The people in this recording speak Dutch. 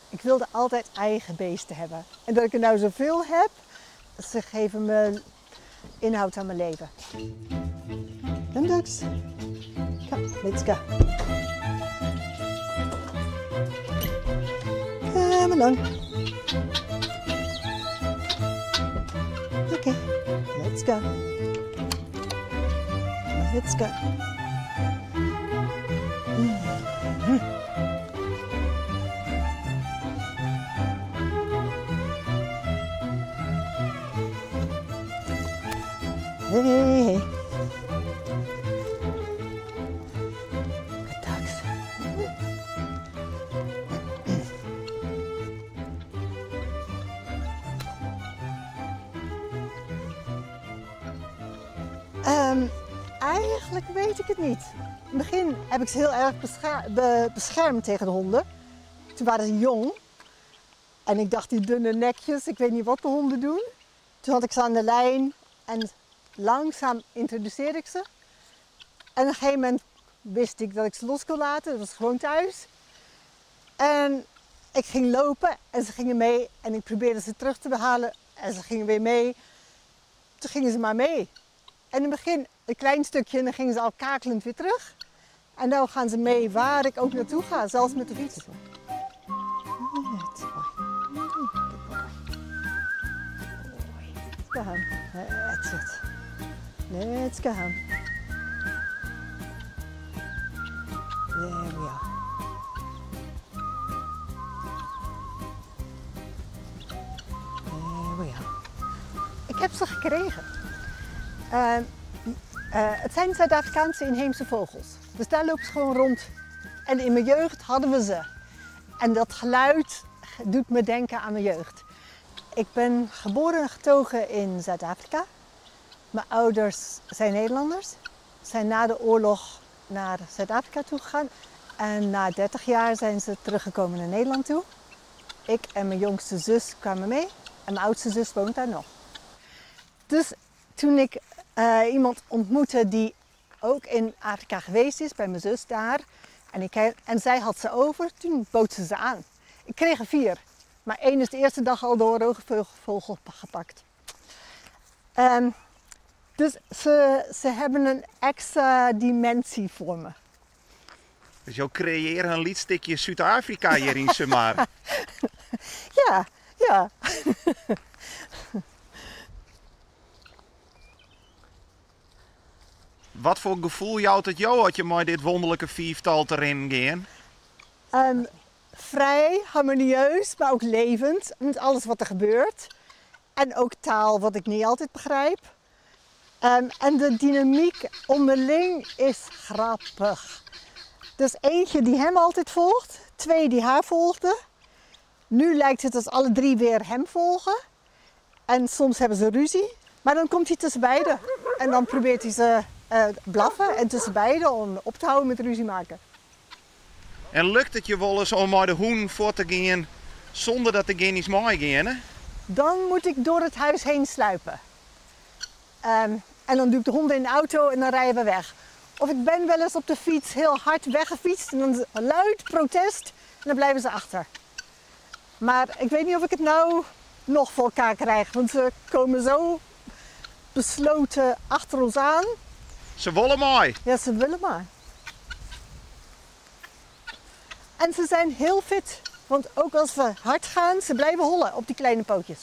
Ik wilde altijd eigen beesten hebben. En dat ik er nou zoveel heb, ze geven me inhoud aan mijn leven. Come ducks. Come, let's go. Come along. Okay, let's go. Let's go. Hey, hey. Good dogs. Eigenlijk weet ik het niet. In het begin heb ik ze heel erg beschermd tegen de honden. Toen waren ze jong. En ik dacht, die dunne nekjes, ik weet niet wat de honden doen. Toen had ik ze aan de lijn en langzaam introduceerde ik ze. En op een gegeven moment wist ik dat ik ze los kon laten. Dat was gewoon thuis. En ik ging lopen en ze gingen mee. En ik probeerde ze terug te behalen en ze gingen weer mee. Toen gingen ze maar mee. En in het begin een klein stukje en dan gingen ze al kakelend weer terug. En nu gaan ze mee waar ik ook naartoe ga, zelfs met de fiets. Let's go home. That's it. Let's go home. There we are. There we are. Ik heb ze gekregen. Het zijn Zuid-Afrikaanse inheemse vogels. Dus daar lopen ze gewoon rond. En in mijn jeugd hadden we ze. En dat geluid doet me denken aan mijn jeugd. Ik ben geboren en getogen in Zuid-Afrika. Mijn ouders zijn Nederlanders. Ze zijn na de oorlog naar Zuid-Afrika toe gegaan. En na 30 jaar zijn ze teruggekomen naar Nederland toe. Ik en mijn jongste zus kwamen mee. En mijn oudste zus woont daar nog. Dus toen ik iemand ontmoette die ook in Afrika geweest is, bij mijn zus daar. En zij had ze over, toen bood ze aan. Ik kreeg er 4, maar 1 is de eerste dag al door een roofvogel gepakt. Dus ze hebben een extra dimensie voor me. Dus jou creëren een liedstukje Zuid-Afrika hierin, zeg maar. Ja, ja. Wat voor gevoel jouwt het jou had je met dit wonderlijke viertal erin gaan? Vrij, harmonieus, maar ook levend. Met alles wat er gebeurt. En ook taal wat ik niet altijd begrijp. En de dynamiek onderling is grappig. Dus eentje die hem altijd volgt. 2 die haar volgden. Nu lijkt het als alle 3 weer hem volgen. En soms hebben ze ruzie. Maar dan komt hij tussen beiden. En dan probeert hij ze blaffen en tussen beiden om op te houden met ruzie maken. En lukt het je wel eens om maar de hoen voor te gaan zonder dat er geen iets mooi gaan? Dan moet ik door het huis heen sluipen. En dan doe ik de honden in de auto en dan rijden we weg. Of ik ben wel eens op de fiets heel hard weggefietst en dan luid protest en dan blijven ze achter. Maar ik weet niet of ik het nou nog voor elkaar krijg, want ze komen zo besloten achter ons aan. Ze willen mooi. Ja, ze willen maar. En ze zijn heel fit, want ook als we hard gaan, ze blijven hollen op die kleine pootjes.